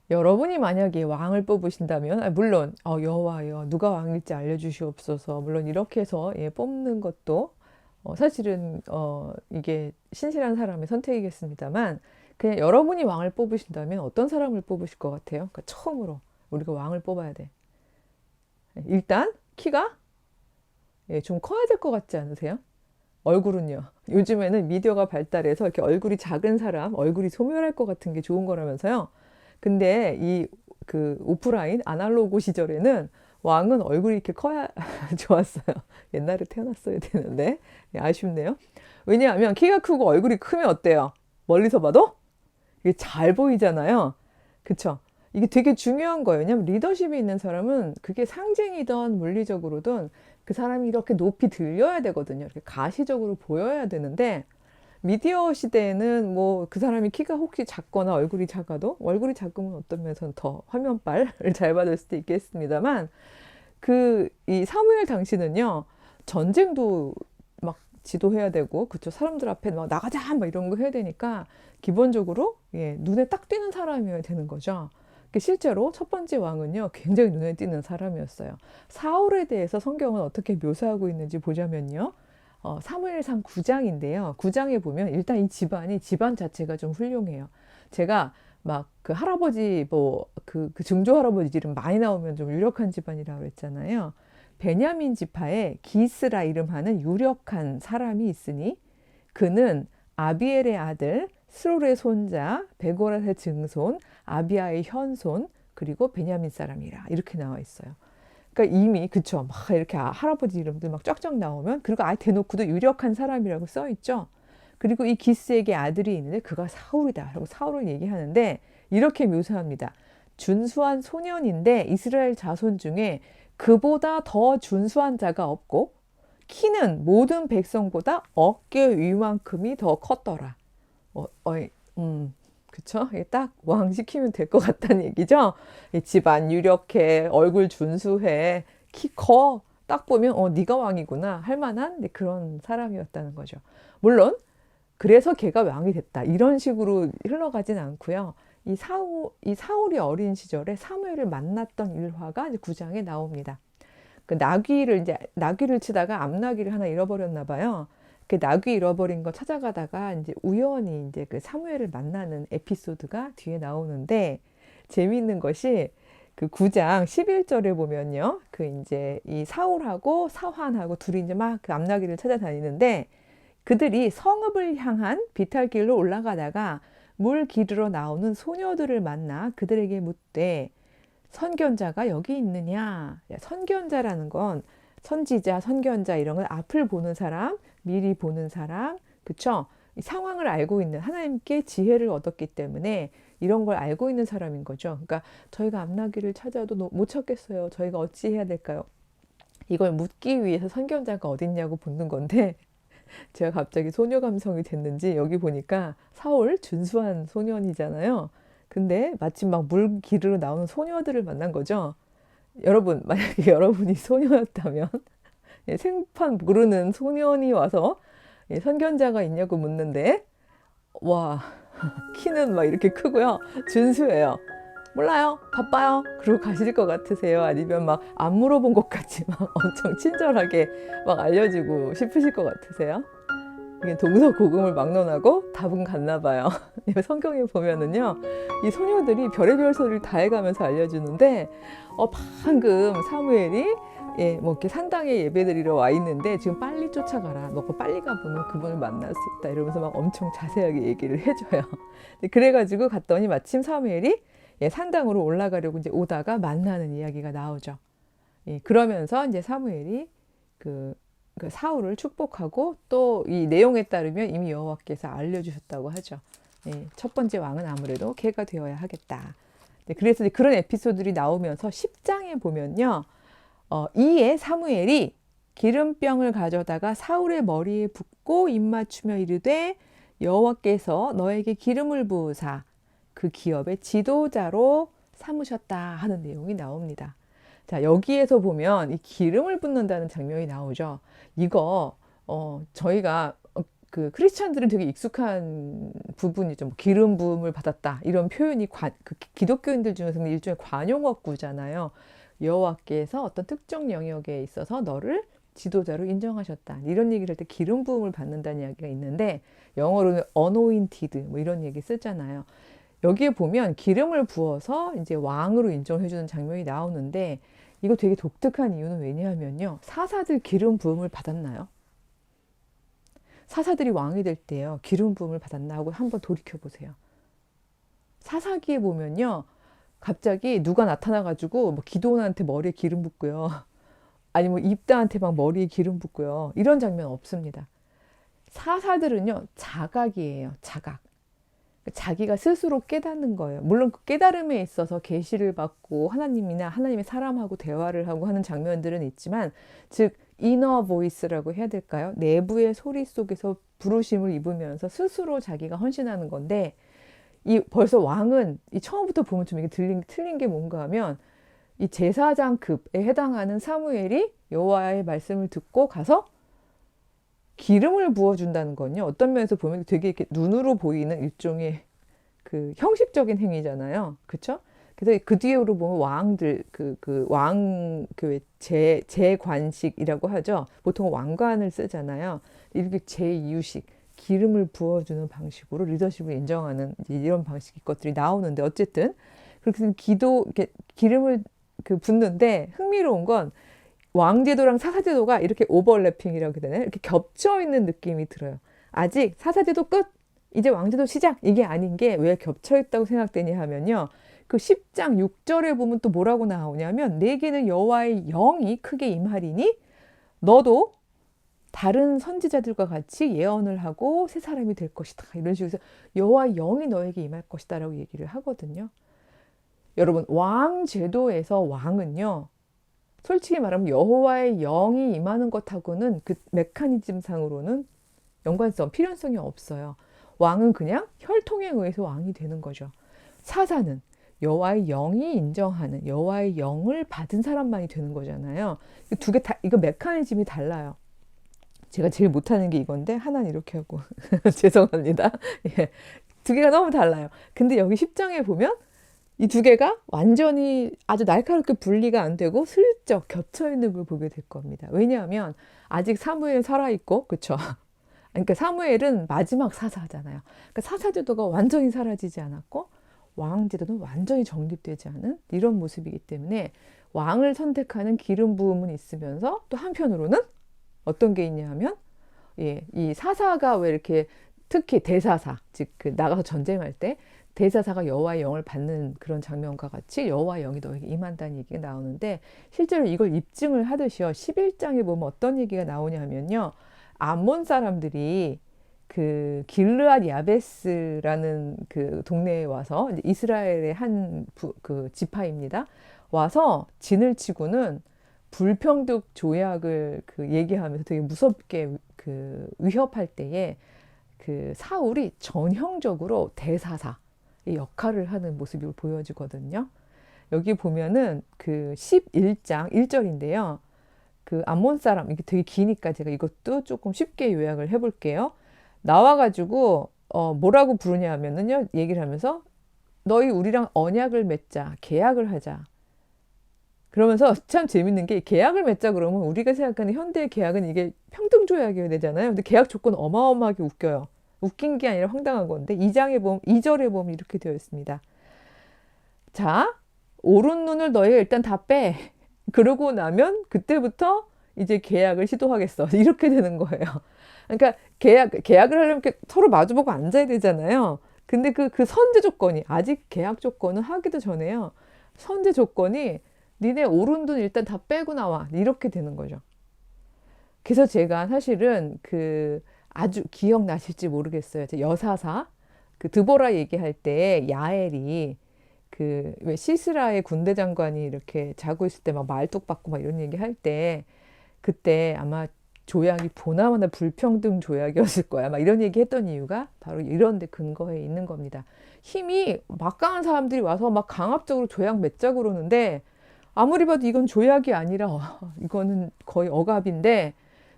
여러분이 만약에 왕을 뽑으신다면, 물론 여호와여 누가 왕일지 알려주시옵소서, 물론 이렇게 해서 뽑는 것도 사실은 이게 신실한 사람의 선택이겠습니다만, 그냥 여러분이 왕을 뽑으신다면 어떤 사람을 뽑으실 것 같아요? 그러니까 처음으로 우리가 왕을 뽑아야 돼. 일단 키가 좀 커야 될 것 같지 않으세요? 얼굴은요. 요즘에는 미디어가 발달해서 이렇게 얼굴이 작은 사람, 얼굴이 소멸할 것 같은 게 좋은 거라면서요. 근데 이 그 오프라인 아날로그 시절에는 왕은 얼굴이 이렇게 커야 좋았어요. 옛날에 태어났어야 되는데 아쉽네요. 왜냐하면 키가 크고 얼굴이 크면 어때요? 멀리서 봐도 이게 잘 보이잖아요. 그쵸? 이게 되게 중요한 거예요. 왜냐면 리더십이 있는 사람은 그게 상징이든 물리적으로든 그 사람이 이렇게 높이 들려야 되거든요. 이렇게 가시적으로 보여야 되는데, 미디어 시대에는 뭐 그 사람이 키가 혹시 작거나 얼굴이 작아도, 얼굴이 작으면 어떤 면에서는 더 화면빨을 잘 받을 수도 있겠습니다만, 이 사무엘 당시는요, 전쟁도 막 지도해야 되고, 그쵸, 사람들 앞에 막 나가자 막 이런 거 해야 되니까 기본적으로 눈에 딱 띄는 사람이어야 되는 거죠. 실제로 첫 번째 왕은요, 굉장히 눈에 띄는 사람이었어요. 사울에 대해서 성경은 어떻게 묘사하고 있는지 보자면요, 사무엘상 9장인데요. 9장에 보면 일단 이 집안 자체가 좀 훌륭해요. 제가 막 그 할아버지 그 증조 할아버지 이름 많이 나오면 좀 유력한 집안이라고 그랬잖아요. 베냐민 지파에 기스라 이름하는 유력한 사람이 있으니 그는 아비엘의 아들 스롤의 손자 베고라의 증손 아비아의 현손 그리고 베냐민 사람이라 이렇게 나와 있어요. 그러니까 이미 그쵸 막 이렇게 할아버지 이름들 막 쫙쫙 나오면, 그리고 아예 대놓고도 유력한 사람이라고 써 있죠. 그리고 이 기스에게 아들이 있는데 그가 사울이다 라고 사울을 얘기하는데 이렇게 묘사합니다. 준수한 소년인데 이스라엘 자손 중에 그보다 더 준수한 자가 없고 키는 모든 백성보다 어깨 위만큼이 더 컸더라. 어, 어, 음, 그쵸? 이게 딱 왕 시키면 될 것 같다는 얘기죠? 이 집안 유력해, 얼굴 준수해, 키 커. 딱 보면 네가 왕이구나 할 만한 그런 사람이었다는 거죠. 물론 그래서 걔가 왕이 됐다 이런 식으로 흘러가진 않고요. 이 사울이 어린 시절에 사무엘을 만났던 일화가 이제 9장에 나옵니다. 그 나귀를 치다가 암나귀를 하나 잃어버렸나 봐요. 그 나귀 잃어버린 거 찾아가다가 이제 우연히 이제 그 사무엘을 만나는 에피소드가 뒤에 나오는데, 재미있는 것이 그 9장 11절에 보면요. 그 이제 이 사울하고 사환하고 둘이 이제 막 그 암나귀를 찾아다니는데, 그들이 성읍을 향한 비탈길로 올라가다가 물 기르러 나오는 소녀들을 만나 그들에게 묻되 선견자가 여기 있느냐. 선견자라는 건 선지자, 선견자 이런 걸 앞을 보는 사람, 미리 보는 사람, 그쵸? 이 상황을 알고 있는, 하나님께 지혜를 얻었기 때문에 이런 걸 알고 있는 사람인 거죠. 그러니까 저희가 암나귀를 찾아도 못 찾겠어요. 저희가 어찌 해야 될까요? 이걸 묻기 위해서 선견자가 어딨냐고 묻는 건데, 제가 갑자기 소녀 감성이 됐는지 여기 보니까 사울 준수한 소년이잖아요. 근데 마침 막 물 기르러 나오는 소녀들을 만난 거죠. 여러분, 만약에 여러분이 소녀였다면 생판 모르는 소년이 와서 선견자가 있냐고 묻는데, 와, 키는 막 이렇게 크고요. 준수해요. 몰라요. 바빠요. 그러고 가실 것 같으세요? 아니면 막 안 물어본 것 같이 막 엄청 친절하게 막 알려주고 싶으실 것 같으세요? 이게 동서고금을 막론하고 답은 같나 봐요. 성경에 보면은요, 이 소녀들이 별의별 소리를 다 해가면서 알려주는데, 방금 사무엘이 뭐 이렇게 산당에 예배드리러 와 있는데 지금 빨리 쫓아가라. 너가 빨리 가보면 그분을 만날 수 있다. 이러면서 막 엄청 자세하게 얘기를 해줘요. 그래가지고 갔더니 마침 사무엘이 산당으로 올라가려고 이제 오다가 만나는 이야기가 나오죠. 그러면서 이제 사무엘이 그 사울을 축복하고 또 이 내용에 따르면 이미 여호와께서 알려주셨다고 하죠. 첫 번째 왕은 아무래도 걔가 되어야 하겠다. 그래서 그런 에피소드들이 나오면서 10장에 보면요. 이에 사무엘이 기름병을 가져다가 사울의 머리에 붓고 입맞추며 이르되 여호와께서 너에게 기름을 부으사 그 기업의 지도자로 삼으셨다 하는 내용이 나옵니다. 자, 여기에서 보면 이 기름을 붓는다는 장면이 나오죠. 이거 저희가 그 크리스찬들은 되게 익숙한 부분이죠. 뭐 기름 부음을 받았다 이런 표현이 그 기독교인들 중에서는 일종의 관용어구잖아요. 여호와께서 어떤 특정 영역에 있어서 너를 지도자로 인정하셨다. 이런 얘기를 할 때 기름 부음을 받는다는 이야기가 있는데 영어로는 anointed 뭐 이런 얘기 쓰잖아요. 여기에 보면 기름을 부어서 이제 왕으로 인정해 주는 장면이 나오는데 이거 되게 독특한 이유는 왜냐하면요. 사사들 기름 부음을 받았나요? 사사들이 왕이 될 때요. 기름 부음을 받았나 하고 한번 돌이켜 보세요. 사사기에 보면요. 갑자기 누가 나타나가지고 뭐 기도원한테 머리에 기름 붓고요. 아니 뭐 입다한테 막 머리에 기름 붓고요. 이런 장면 없습니다. 사사들은요. 자각이에요. 자각. 자기가 스스로 깨닫는 거예요. 물론 그 깨달음에 있어서 계시를 받고 하나님이나 하나님의 사람하고 대화를 하고 하는 장면들은 있지만 즉 이너 보이스라고 해야 될까요? 내부의 소리 속에서 부르심을 입으면서 스스로 자기가 헌신하는 건데 이 벌써 왕은 이 처음부터 보면 좀 이게 틀린 게 뭔가 하면 이 제사장급에 해당하는 사무엘이 여호와의 말씀을 듣고 가서 기름을 부어준다는 건요. 어떤 면에서 보면 되게 이렇게 눈으로 보이는 일종의 그 형식적인 행위잖아요. 그쵸? 그래서 그 뒤로 보면 왕들, 제관식이라고 하죠. 보통 왕관을 쓰잖아요. 이렇게 제이유식, 기름을 부어주는 방식으로 리더십을 인정하는 이런 방식의 것들이 나오는데 어쨌든 그렇게 이렇게 기름을 붓는데 흥미로운 건 왕제도랑 사사제도가 이렇게 오버래핑이라고 해야 되나요? 이렇게 겹쳐 있는 느낌이 들어요. 아직 사사제도 끝! 이제 왕제도 시작! 이게 아닌 게 왜 겹쳐 있다고 생각되냐 하면요. 그 10장 6절에 보면 또 뭐라고 나오냐면 내게는 여호와의 영이 크게 임하리니 너도 다른 선지자들과 같이 예언을 하고 새 사람이 될 것이다. 이런 식으로 해서 여호와의 영이 너에게 임할 것이다 라고 얘기를 하거든요. 여러분 왕제도에서 왕은요. 솔직히 말하면 여호와의 영이 임하는 것하고는 그 메커니즘 상으로는 연관성, 필연성이 없어요. 왕은 그냥 혈통에 의해서 왕이 되는 거죠. 사사는 여호와의 영이 인정하는 여호와의 영을 받은 사람만이 되는 거잖아요. 두 개 다 이거 메커니즘이 달라요. 제가 제일 못하는 게 이건데 하나는 이렇게 하고 죄송합니다. 예. 두 개가 너무 달라요. 근데 여기 10장에 보면 이 두 개가 완전히 아주 날카롭게 분리가 안 되고 슬쩍 겹쳐 있는 걸 보게 될 겁니다. 왜냐하면 아직 사무엘은 살아있고, 그쵸? 그러니까 사무엘은 마지막 사사잖아요. 그러니까 사사제도가 완전히 사라지지 않았고 왕제도는 완전히 정립되지 않은 이런 모습이기 때문에 왕을 선택하는 기름 부음은 있으면서 또 한편으로는 어떤 게 있냐 하면 이 사사가 왜 이렇게 특히 대사사, 즉 나가서 전쟁할 때 대사사가 여호와의 영을 받는 그런 장면과 같이 여호와의 영이 너에게 임한다는 얘기가 나오는데 실제로 이걸 입증을 하듯이요. 11장에 보면 어떤 얘기가 나오냐면요. 암몬 사람들이 그 길르앗 야베스라는 그 동네에 와서 이스라엘의 한 그 지파입니다. 와서 진을 치고는 불평등 조약을 얘기하면서 되게 무섭게 위협할 때에 그 사울이 전형적으로 대사사 이 역할을 하는 모습이 보여지거든요. 여기 보면은 그 11장 1절인데요. 그 암몬 사람, 이게 되게 기니까 제가 이것도 조금 쉽게 요약을 해볼게요. 나와가지고, 뭐라고 부르냐 하면은요, 얘기를 하면서, 너희 우리랑 언약을 맺자, 계약을 하자. 그러면서 참 재밌는 게 계약을 맺자 그러면 우리가 생각하는 현대의 계약은 이게 평등조약이어야 되잖아요. 근데 계약 조건 어마어마하게 웃겨요. 웃긴 게 아니라 황당한 건데 2절에 보면 이렇게 되어 있습니다. 자, 오른 눈을 너희가 일단 다 빼. 그러고 나면 그때부터 이제 계약을 시도하겠어. 이렇게 되는 거예요. 그러니까 계약을 하려면 서로 마주보고 앉아야 되잖아요. 근데 그 선제 조건이 아직 계약 조건은 하기도 전에요. 선제 조건이 니네 오른 눈 일단 다 빼고 나와. 이렇게 되는 거죠. 그래서 제가 사실은 아주 기억나실지 모르겠어요. 여사사 그 드보라 얘기할 때 야엘이 왜 시스라의 군대 장관이 이렇게 자고 있을 때 막 말뚝 받고 막 이런 얘기 할 때 그때 아마 조약이 보나마나 불평등 조약이었을 거야. 막 이런 얘기 했던 이유가 바로 이런 데 근거에 있는 겁니다. 힘이 막강한 사람들이 와서 막 강압적으로 조약 맺자 그러는데 아무리 봐도 이건 조약이 아니라 이거는 거의 억압인데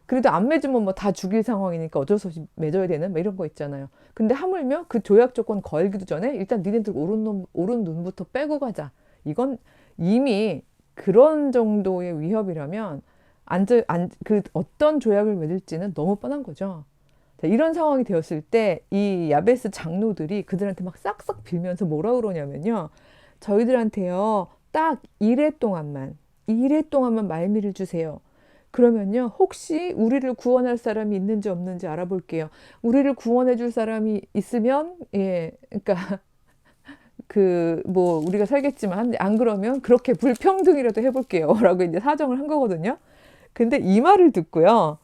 그래도 안 맺으면 뭐 다 죽일 상황이니까 어쩔 수 없이 맺어야 되는 뭐 이런 거 있잖아요. 근데 하물며 그 조약 조건 걸기도 전에 일단 니네들 오른 눈부터 빼고 가자. 이건 이미 그런 정도의 위협이라면 그 어떤 조약을 맺을지는 너무 뻔한 거죠. 자, 이런 상황이 되었을 때 이 야베스 장로들이 그들한테 막 싹싹 빌면서 뭐라 그러냐면요. 저희들한테요. 딱 2회 동안만 말미를 주세요. 그러면요. 혹시 우리를 구원할 사람이 있는지 없는지 알아볼게요. 우리를 구원해 줄 사람이 있으면 예. 그러니까 그 뭐 우리가 살겠지만 안 그러면 그렇게 불평등이라도 해볼게요라고 이제 사정을 한 거거든요. 근데 이 말을 듣고요.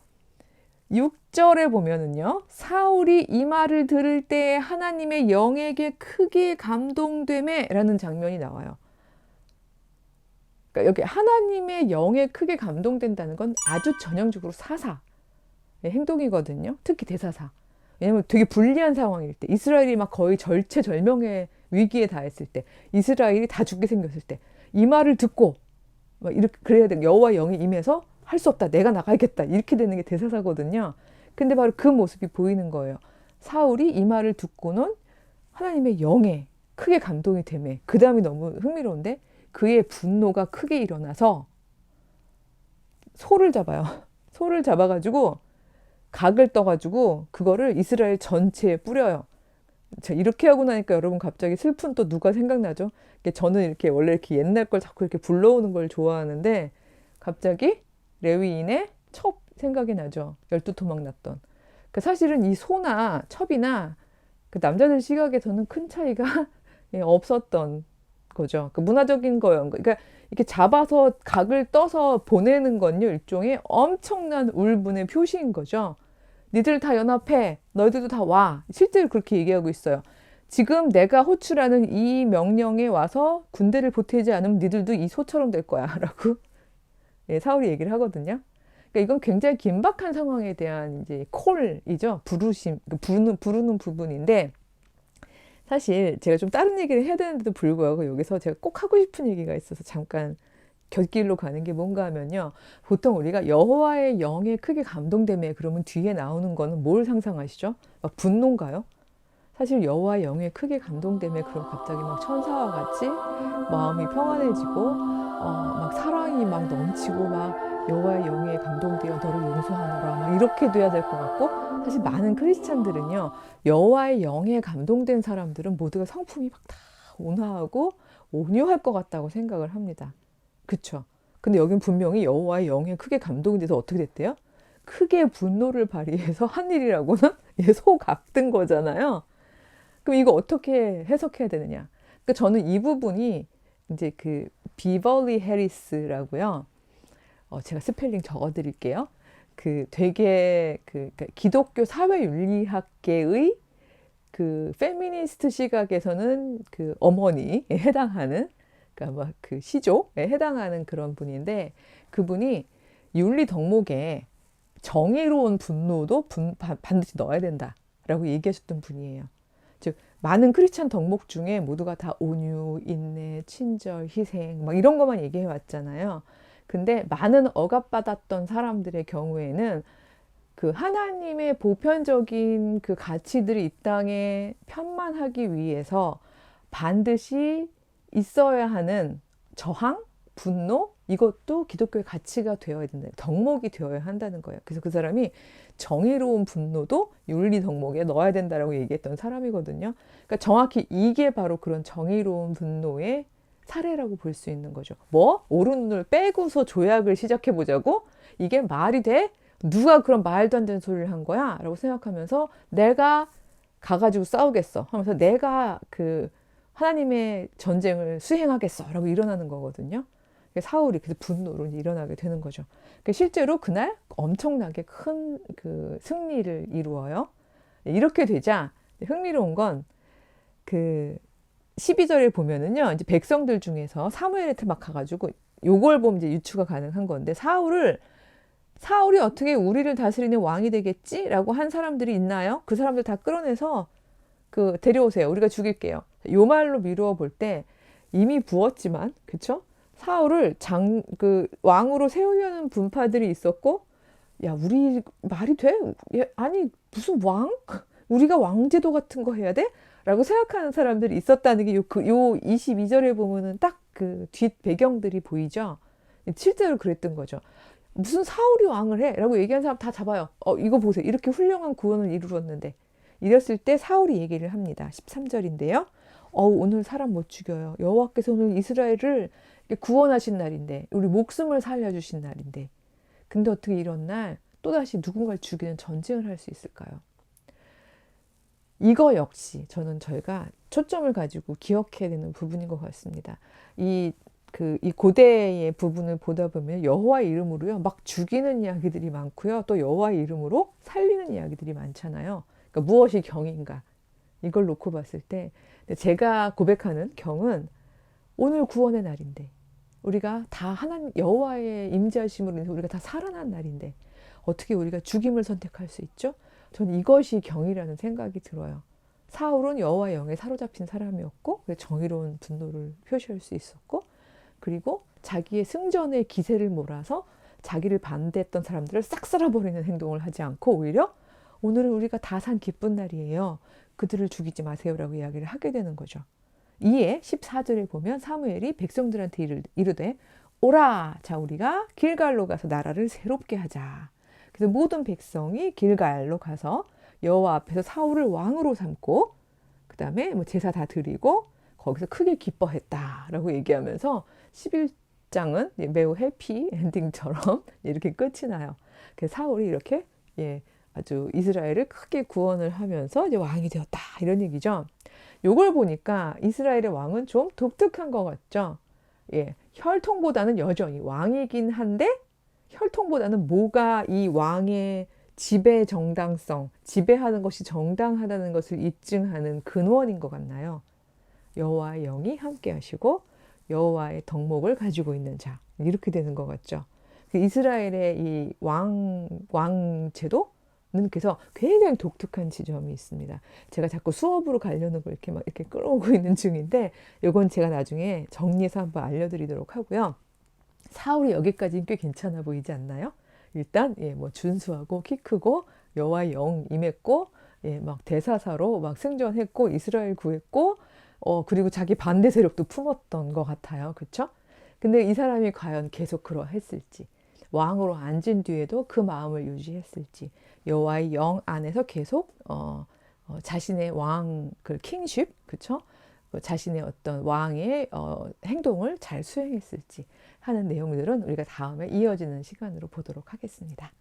6절에 보면은요. 사울이 이 말을 들을 때 하나님의 영에게 크게 감동되매라는 장면이 나와요. 그러니까 여기 하나님의 영에 크게 감동된다는 건 아주 전형적으로 사사의 행동이거든요. 특히 대사사. 왜냐면 되게 불리한 상황일 때, 이스라엘이 막 거의 절체절명의 위기에 닿았을 때, 이스라엘이 다 죽게 생겼을 때, 이 말을 듣고 막 이렇게 그래야 돼. 여호와의 영이 임해서 할 수 없다. 내가 나가야겠다. 이렇게 되는 게 대사사거든요. 근데 바로 그 모습이 보이는 거예요. 사울이 이 말을 듣고는 하나님의 영에 크게 감동이 되매. 그 다음이 너무 흥미로운데 그의 분노가 크게 일어나서 소를 잡아요. 소를 잡아가지고 각을 떠가지고 그거를 이스라엘 전체에 뿌려요. 자, 이렇게 하고 나니까 여러분 갑자기 슬픈 또 누가 생각나죠? 저는 이렇게 원래 이렇게 옛날 걸 자꾸 이렇게 불러오는 걸 좋아하는데 갑자기 레위인의 첩 생각이 나죠. 12토막 났던. 그 사실은 이 소나 첩이나 그 남자들 시각에서는 큰 차이가 없었던 거죠. 그 문화적인 거예요. 그러니까 이렇게 잡아서 각을 떠서 보내는 건요. 일종의 엄청난 울분의 표시인 거죠. 니들 다 연합해. 너희들도 다 와. 실제로 그렇게 얘기하고 있어요. 지금 내가 호출하는 이 명령에 와서 군대를 보태지 않으면 니들도 이 소처럼 될 거야. 라고 예, 사울이 얘기를 하거든요. 그러니까 이건 굉장히 긴박한 상황에 대한 이제 콜이죠. 부르는 부분인데 사실 제가 좀 다른 얘기를 해야 되는데도 불구하고 여기서 제가 꼭 하고 싶은 얘기가 있어서 잠깐 곁길로 가는 게 뭔가 하면요. 보통 우리가 여호와의 영에 크게 감동되매 그러면 뒤에 나오는 거는 뭘 상상하시죠? 막 분노인가요? 사실 여호와의 영에 크게 감동되매 그럼 갑자기 막 천사와 같이 마음이 평안해지고 막 사랑이 막 넘치고 막 여호와의 영에 감동되어 너를 용서하노라 막 이렇게 돼야 될 것 같고 사실 많은 크리스찬들은요. 여호와의 영에 감동된 사람들은 모두가 성품이 막 다 온화하고 온유할 것 같다고 생각을 합니다. 그쵸? 근데 여긴 분명히 여호와의 영에 크게 감동이 돼서 어떻게 됐대요? 크게 분노를 발휘해서 한 일이라고는 소 각든 거잖아요. 그럼 이거 어떻게 해석해야 되느냐? 그러니까 저는 이 부분이 이제 그 비버리 해리스라고요. 제가 스펠링 적어드릴게요. 그 되게 그러니까 기독교 사회윤리학계의 그 페미니스트 시각에서는 그 어머니에 해당하는 그러니까 막 그 시조에 해당하는 그런 분인데 그분이 윤리 덕목에 정의로운 분노도 반드시 넣어야 된다라고 얘기하셨던 분이에요. 즉 많은 크리스찬 덕목 중에 모두가 다 온유, 인내, 친절, 희생 막 이런 것만 얘기해 왔잖아요. 근데 많은 억압받았던 사람들의 경우에는 그 하나님의 보편적인 그 가치들이 이 땅에 편만하기 위해서 반드시 있어야 하는 저항, 분노 이것도 기독교의 가치가 되어야 된다. 덕목이 되어야 한다는 거예요. 그래서 그 사람이 정의로운 분노도 윤리 덕목에 넣어야 된다라고 얘기했던 사람이거든요. 그러니까 정확히 이게 바로 그런 정의로운 분노의 사례라고 볼 수 있는 거죠. 뭐? 옳은 눈을 빼고서 조약을 시작해 보자고? 이게 말이 돼? 누가 그런 말도 안 되는 소리를 한 거야? 라고 생각하면서 내가 가가지고 싸우겠어 하면서 내가 그 하나님의 전쟁을 수행하겠어 라고 일어나는 거거든요. 사울이 그래서 분노로 일어나게 되는 거죠. 실제로 그날 엄청나게 큰 그 승리를 이루어요. 이렇게 되자 흥미로운 건 그 12절에 보면은요. 이제 백성들 중에서 사무엘한테 막 가가지고 요걸 보면 이제 유추가 가능한 건데 사울이 어떻게 우리를 다스리는 왕이 되겠지? 라고 한 사람들이 있나요? 그 사람들 다 끌어내서 그 데려오세요. 우리가 죽일게요. 요 말로 미루어 볼 때 이미 부었지만 그쵸? 사울을 그 왕으로 세우려는 분파들이 있었고 야, 우리 말이 돼? 아니, 무슨 왕? 우리가 왕제도 같은 거 해야 돼? 라고 생각하는 사람들이 있었다는 게 요 22절에 보면은 딱 그 뒷 배경들이 보이죠? 실제로 그랬던 거죠. 무슨 사울이 왕을 해? 라고 얘기한 사람 다 잡아요. 이거 보세요. 이렇게 훌륭한 구원을 이루었는데. 이랬을 때 사울이 얘기를 합니다. 13절인데요. 오늘 사람 못 죽여요. 여호와께서 오늘 이스라엘을 구원하신 날인데, 우리 목숨을 살려주신 날인데. 근데 어떻게 이런 날 또다시 누군가를 죽이는 전쟁을 할 수 있을까요? 이거 역시 저는 저희가 초점을 가지고 기억해야 되는 부분인 것 같습니다. 이 고대의 부분을 보다 보면 여호와의 이름으로요, 막 죽이는 이야기들이 많고요. 또 여호와의 이름으로 살리는 이야기들이 많잖아요. 그러니까 무엇이 경인가? 이걸 놓고 봤을 때 제가 고백하는 경은 오늘 구원의 날인데, 우리가 다 하나님 여호와의 임재하심으로 인해서 우리가 다 살아난 날인데 어떻게 우리가 죽임을 선택할 수 있죠? 저는 이것이 경이라는 생각이 들어요. 사울은 여호와의 영에 사로잡힌 사람이었고 정의로운 분노를 표시할 수 있었고, 그리고 자기의 승전의 기세를 몰아서 자기를 반대했던 사람들을 싹 쓸어버리는 행동을 하지 않고 오히려 오늘은 우리가 다 산 기쁜 날이에요. 그들을 죽이지 마세요라고 이야기를 하게 되는 거죠. 이에 14절에 보면 사무엘이 백성들한테 이르되 오라, 자 우리가 길갈로 가서 나라를 새롭게 하자. 그래서 모든 백성이 길갈로 가서 여호와 앞에서 사울을 왕으로 삼고, 그 다음에 뭐 제사 다 드리고 거기서 크게 기뻐했다라고 얘기하면서 11장은 매우 해피 엔딩처럼 이렇게 끝이 나요. 그래서 사울이 이렇게 아주 이스라엘을 크게 구원을 하면서 이제 왕이 되었다, 이런 얘기죠. 요걸 보니까 이스라엘의 왕은 좀 독특한 것 같죠. 혈통보다는 여전히 왕이긴 한데 혈통보다는 뭐가 이 왕의 지배 정당성, 지배하는 것이 정당하다는 것을 입증하는 근원인 것 같나요? 여호와의 영이 함께 하시고 여호와의 덕목을 가지고 있는 자, 이렇게 되는 것 같죠. 이스라엘의 이 왕제도는 그래서 굉장히 독특한 지점이 있습니다. 제가 자꾸 수업으로 가려는 걸 이렇게 막 이렇게 끌어오고 있는 중인데, 이건 제가 나중에 정리해서 한번 알려드리도록 하고요. 사울이 여기까지는 꽤 괜찮아 보이지 않나요? 일단 뭐 준수하고 키 크고 여호와의 영 임했고 막 대사사로 막 승전했고 이스라엘 구했고 그리고 자기 반대 세력도 품었던 것 같아요. 그렇죠? 근데 이 사람이 과연 계속 그러했을지, 왕으로 앉은 뒤에도 그 마음을 유지했을지, 여호와의 영 안에서 계속 자신의 왕 그 킹십, 그렇죠? 자신의 어떤 왕의 행동을 잘 수행했을지 하는 내용들은 우리가 다음에 이어지는 시간으로 보도록 하겠습니다.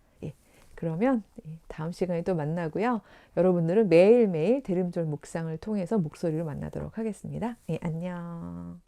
그러면 다음 시간에 또 만나고요. 여러분들은 매일매일 대림절 묵상을 통해서 목소리를 만나도록 하겠습니다. 안녕.